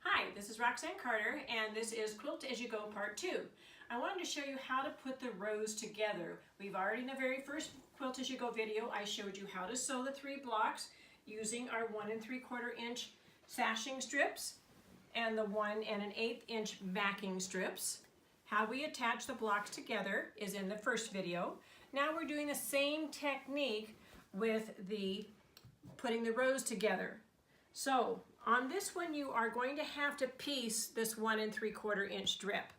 Hi, this is Roxanne Carter, and this is Quilt As You Go Part 2. I wanted to show you how to put the rows together. We've already, in the very first Quilt As You Go video, I showed you how to sew the 3 blocks using our 1 3/4 inch sashing strips and the 1 1/8 inch backing strips. How we attach the blocks together is in the first video. Now we're doing the same technique with the putting the rows together. So on this one, you are going to have to piece this 1 3/4 inch strip.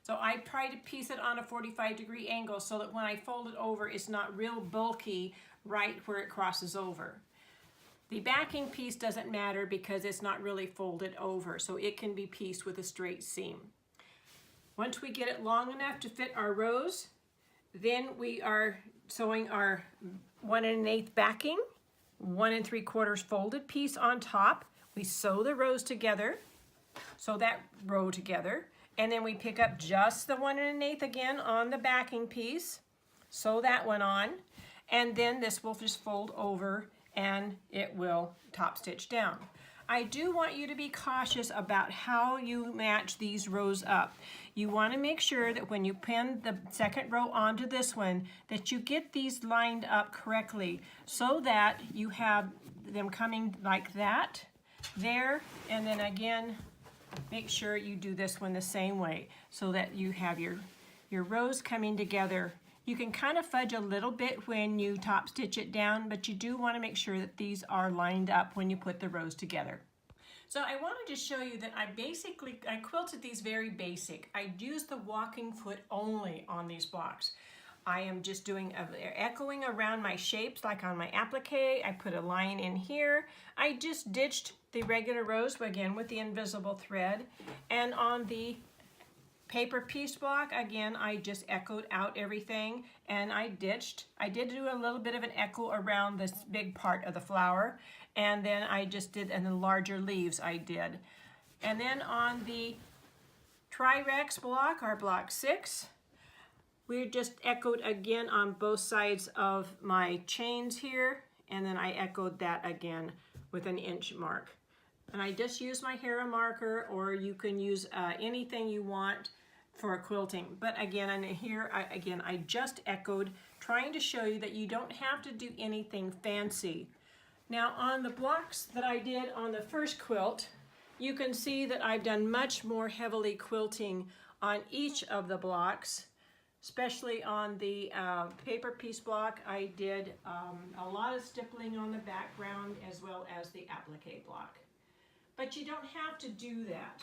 So I try to piece it on a 45-degree angle so that when I fold it over, it's not real bulky right where it crosses over. The backing piece doesn't matter because it's not really folded over, so it can be pieced with a straight seam. Once we get it long enough to fit our rows, then we are sewing our 1 1/8 backing, 1 3/4 folded piece on top. We sew the rows together, sew that row together, and then we pick up just the 1 1/8 again on the backing piece, sew that one on, and then this will just fold over and it will top stitch down. I do want you to be cautious about how you match these rows up. You want to make sure that when you pin the second row onto this one, that you get these lined up correctly so that you have them coming like that, there, and then again, make sure you do this one the same way so that you have your rows coming together. You can kind of fudge a little bit when you top stitch it down, but you do want to make sure that these are lined up when you put the rows together. So I wanted to show you that I quilted these very basic. I used the walking foot only on these blocks. I am just doing echoing around my shapes like on my applique. I put a line in here. I just ditched the regular rows again with the invisible thread, and on the paper piece block, again, I just echoed out everything and I ditched. I did do a little bit of an echo around this big part of the flower, and then I just did, and the larger leaves I did. And then on the Tri-Rex block, our block 6, we just echoed again on both sides of my chains here, and then I echoed that again with an inch mark. And I just use my Hera marker, or you can use anything you want for quilting. But again, and here, I just echoed, trying to show you that you don't have to do anything fancy. Now on the blocks that I did on the first quilt, you can see that I've done much more heavily quilting on each of the blocks, especially on the paper piece block. I did a lot of stippling on the background as well as the applique block. But you don't have to do that.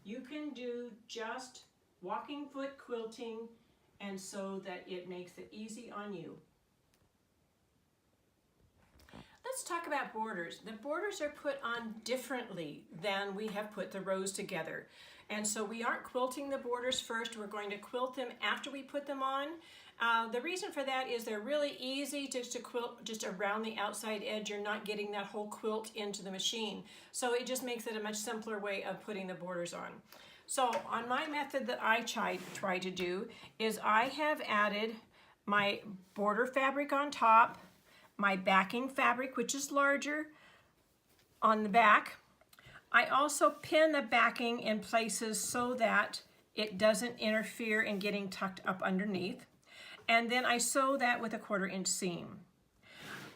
You can do just walking foot quilting, and so that it makes it easy on you. Let's talk about borders. The borders are put on differently than we have put the rows together. And so we aren't quilting the borders first. We're going to quilt them after we put them on. The reason for that is they're really easy just to quilt just around the outside edge. You're not getting that whole quilt into the machine. So it just makes it a much simpler way of putting the borders on. So on my method that I try to do is I have added my border fabric on top, my backing fabric, which is larger, on the back. I also pin the backing in places so that it doesn't interfere in getting tucked up underneath. And then I sew that with a 1/4 inch seam.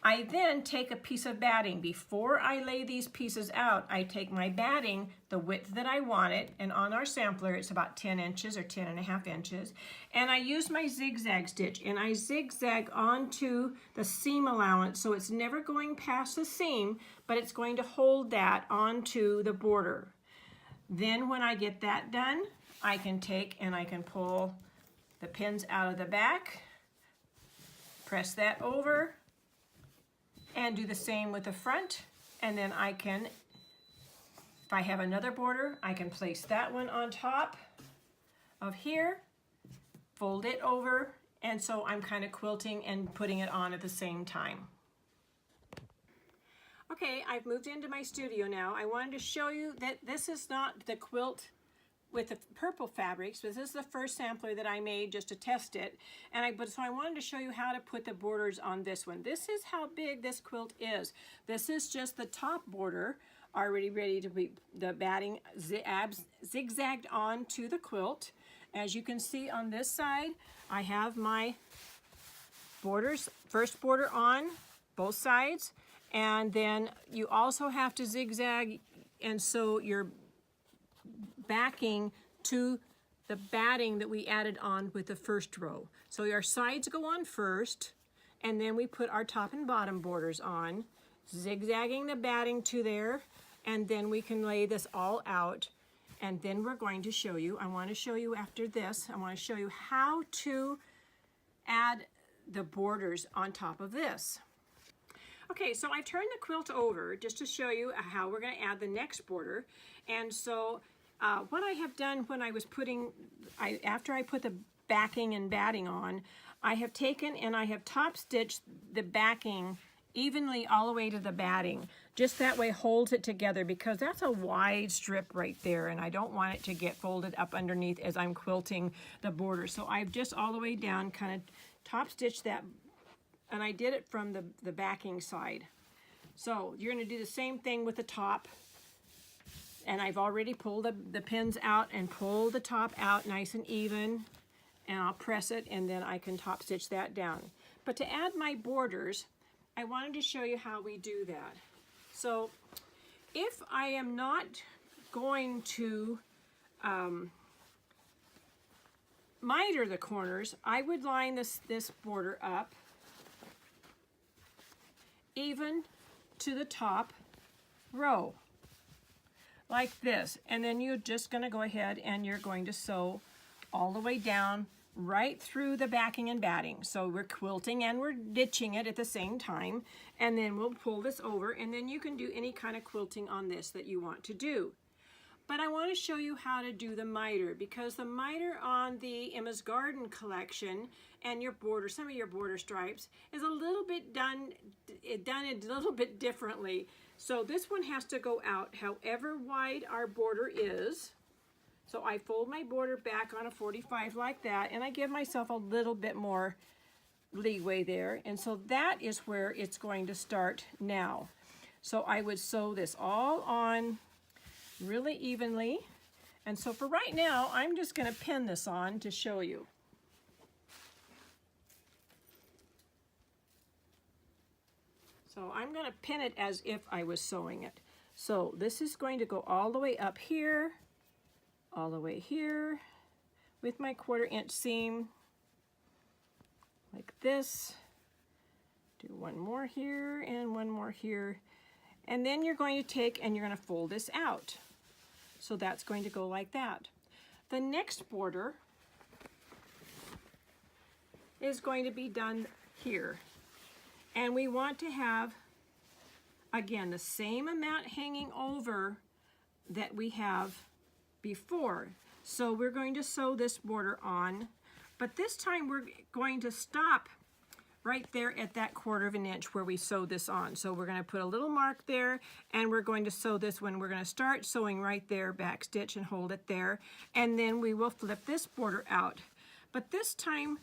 I then take a piece of batting. Before I lay these pieces out, I take my batting, the width that I want it, and on our sampler it's about 10 inches or 10.5 inches, and I use my zigzag stitch, and I zigzag onto the seam allowance so it's never going past the seam, but it's going to hold that onto the border. Then when I get that done, I can take and I can pull the pins out of the back, press that over, and do the same with the front, and then I can, if I have another border, I can place that one on top of here, fold it over, and so I'm kind of quilting and putting it on at the same time. Okay, I've moved into my studio now. I wanted to show you that this is not the quilt with the purple fabrics. This is the first sampler that I made just to test it, and so I wanted to show you how to put the borders on this one. This is how big this quilt is. This is just the top border already ready to be the batting zigzagged onto the quilt. As you can see on this side, I have my borders, first border on both sides, and then you also have to zigzag and sew your backing to the batting that we added on with the first row. So our sides go on first, and then we put our top and bottom borders on, zigzagging the batting to there, and then we can lay this all out. And then we're going to show you, I want to show you after this, I want to show you how to add the borders on top of this. Okay, so I turned the quilt over just to show you how we're going to add the next border. And so what I have done when I was after I put the backing and batting on, I have taken and I have top stitched the backing evenly all the way to the batting. Just that way holds it together, because that's a wide strip right there and I don't want it to get folded up underneath as I'm quilting the border. So I've just all the way down kind of top stitched that, and I did it from the backing side. So you're going to do the same thing with the top, and I've already pulled the pins out and pull the top out nice and even, and I'll press it and then I can top stitch that down. But to add my borders, I wanted to show you how we do that. So if I am not going to miter the corners, I would line this border up even to the top row like this, and then you're just going to go ahead and you're going to sew all the way down right through the backing and batting. So we're quilting and we're ditching it at the same time, and then we'll pull this over, and then you can do any kind of quilting on this that you want to do. But I want to show you how to do the miter, because the miter on the Emma's Garden collection and your border, some of your border stripes, is a little bit done a little bit differently. So this one has to go out however wide our border is. So I fold my border back on a 45 like that, and I give myself a little bit more leeway there. And so that is where it's going to start now. So I would sew this all on really evenly. And so for right now, I'm just going to pin this on to show you. So I'm going to pin it as if I was sewing it. So this is going to go all the way up here, all the way here with my 1/4 inch seam like this. Do one more here and one more here. And then you're going to take and you're going to fold this out. So that's going to go like that. The next border is going to be done here. And we want to have, again, the same amount hanging over that we have before. So we're going to sew this border on, but this time we're going to stop right there at that 1/4 inch where we sewed this on. So we're going to put a little mark there, and we're going to sew this one. We're going to start sewing right there, back stitch and hold it there, and then we will flip this border out. But this time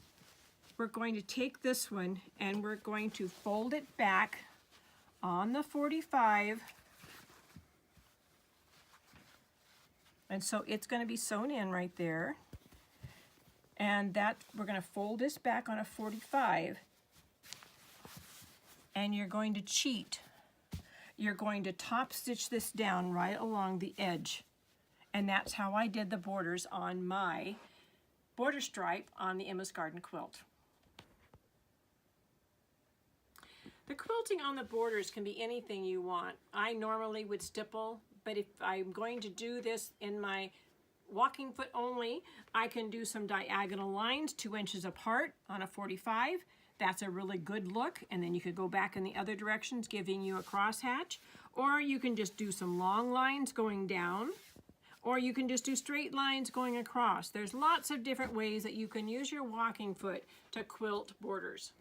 we're going to take this one and we're going to fold it back on the 45. And so it's going to be sewn in right there. And that we're going to fold this back on a 45. And you're going to cheat. You're going to top stitch this down right along the edge. And that's how I did the borders on my border stripe on the Emma's Garden quilt. The quilting on the borders can be anything you want. I normally would stipple, but if I'm going to do this in my walking foot only, I can do some diagonal lines 2 inches apart on a 45. That's a really good look, and then you could go back in the other directions, giving you a crosshatch, or you can just do some long lines going down, or you can just do straight lines going across. There's lots of different ways that you can use your walking foot to quilt borders.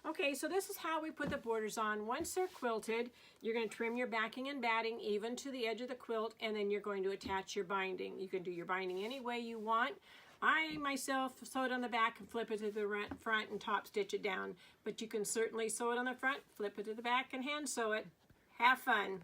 Okay, so this is how we put the borders on. Once they're quilted, you're going to trim your backing and batting even to the edge of the quilt, and then you're going to attach your binding. You can do your binding any way you want. I myself sew it on the back and flip it to the front and top stitch it down, but you can certainly sew it on the front, flip it to the back, and hand sew it. Have fun.